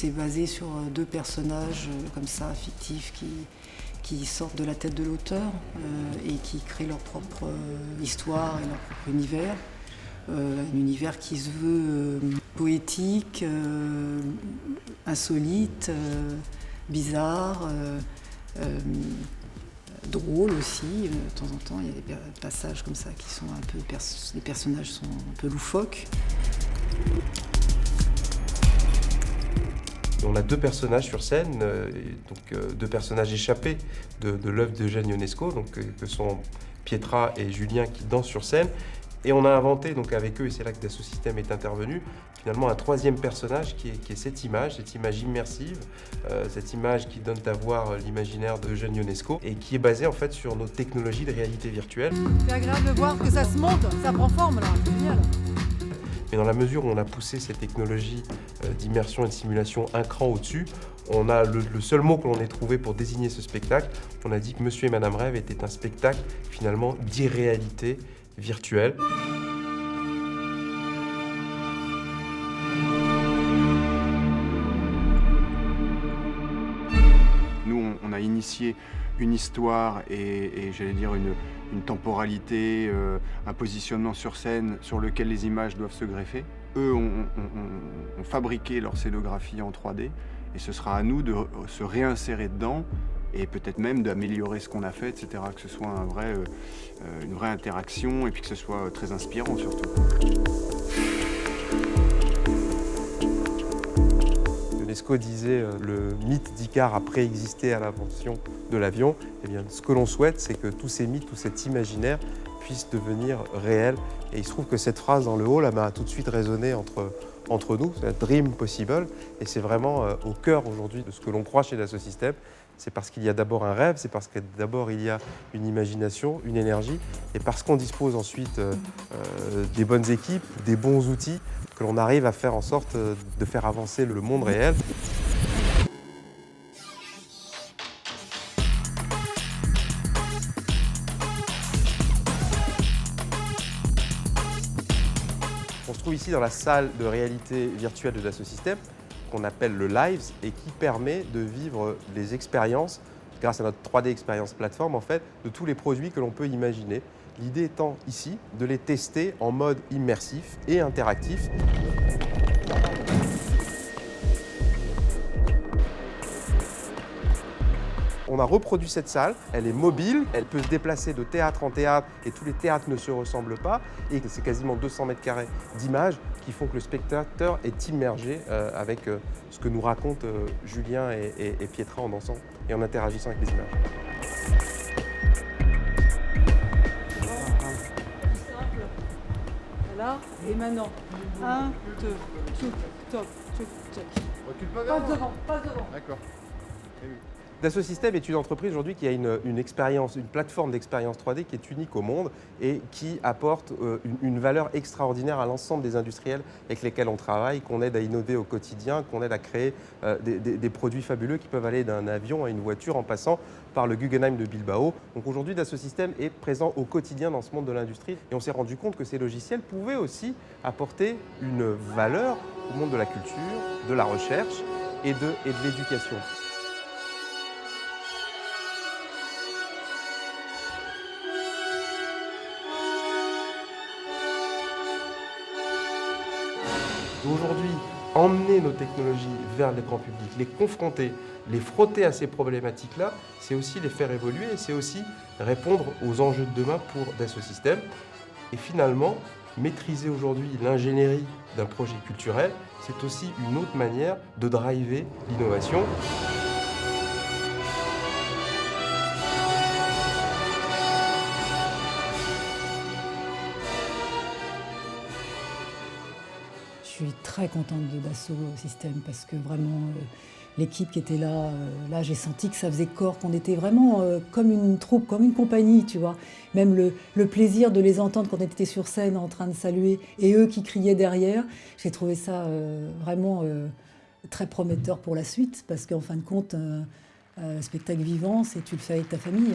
c'est basé sur deux personnages comme ça, fictifs, qui sortent de la tête de l'auteur et qui créent leur propre histoire et leur propre univers. Un univers qui se veut poétique, insolite, bizarre, drôle aussi. De temps en temps, il y a des passages comme ça qui sont un peu... Les personnages sont un peu loufoques. On a deux personnages sur scène, deux personnages échappés de l'œuvre d'Eugène Ionesco, que sont Pietra et Julien qui dansent sur scène. Et on a inventé avec eux, et c'est là que Dassault Systèmes est intervenu, finalement un troisième personnage qui est cette image immersive, cette image qui donne à voir l'imaginaire d'Eugène Ionesco et qui est basée en fait sur nos technologies de réalité virtuelle. C'est agréable de voir que ça se monte, ça prend forme là, c'est génial. Mais dans la mesure où on a poussé ces technologies d'immersion et de simulation un cran au-dessus, on a le seul mot que l'on ait trouvé pour désigner ce spectacle. On a dit que Monsieur et Madame Rêve était un spectacle finalement d'irréalité virtuelle. Nous, on a initié une histoire et j'allais dire une temporalité, un positionnement sur scène sur lequel les images doivent se greffer. Eux ont fabriqué leur scénographie en 3D et ce sera à nous de se réinsérer dedans et peut-être même d'améliorer ce qu'on a fait, etc. Que ce soit une vraie interaction et puis que ce soit très inspirant surtout. Ionesco disait le mythe d'Icare a préexisté à l'invention de l'avion. Eh bien, ce que l'on souhaite, c'est que tous ces mythes, tout cet imaginaire puisse devenir réel. Et il se trouve que cette phrase dans le hall m'a tout de suite résonné entre nous, c'est Dream Possible. Et c'est vraiment au cœur aujourd'hui de ce que l'on croit chez Dassault Systèmes. C'est parce qu'il y a d'abord un rêve, c'est parce que d'abord il y a une imagination, une énergie, et parce qu'on dispose ensuite des bonnes équipes, des bons outils, que l'on arrive à faire en sorte de faire avancer le monde réel. On se trouve ici dans la salle de réalité virtuelle de Dassault Systèmes, qu'on appelle le Lives et qui permet de vivre les expériences, grâce à notre 3D Experience Platform, en fait, de tous les produits que l'on peut imaginer. L'idée étant ici de les tester en mode immersif et interactif. On a reproduit cette salle, elle est mobile, elle peut se déplacer de théâtre en théâtre et tous les théâtres ne se ressemblent pas. Et c'est quasiment 200 mètres carrés d'images qui font que le spectateur est immergé avec ce que nous racontent Julien et Pietra en dansant et en interagissant avec les images. Là, et maintenant. 1, 2, tchouk, toc, tchouk, tchouk. Recule pas Passe devant, passe devant. D'accord. Dassault Systèmes est une entreprise aujourd'hui qui a une expérience, une plateforme d'expérience 3D qui est unique au monde et qui apporte une valeur extraordinaire à l'ensemble des industriels avec lesquels on travaille, qu'on aide à innover au quotidien, qu'on aide à créer des produits fabuleux qui peuvent aller d'un avion à une voiture en passant par le Guggenheim de Bilbao. Donc aujourd'hui, Dassault Systèmes est présent au quotidien dans ce monde de l'industrie et on s'est rendu compte que ces logiciels pouvaient aussi apporter une valeur au monde de la culture, de la recherche et de l'éducation. Aujourd'hui, emmener nos technologies vers le grand public, les confronter, les frotter à ces problématiques-là, c'est aussi les faire évoluer et c'est aussi répondre aux enjeux de demain pour Dassault Systèmes. Et finalement, maîtriser aujourd'hui l'ingénierie d'un projet culturel, c'est aussi une autre manière de driver l'innovation. Je suis très contente de Dassault Systèmes parce que vraiment l'équipe qui était là, j'ai senti que ça faisait corps, qu'on était vraiment comme une troupe, comme une compagnie, tu vois. Même le plaisir de les entendre quand on était sur scène en train de saluer et eux qui criaient derrière, j'ai trouvé ça vraiment très prometteur pour la suite parce qu'en fin de compte, spectacle vivant, c'est tu le fais avec ta famille.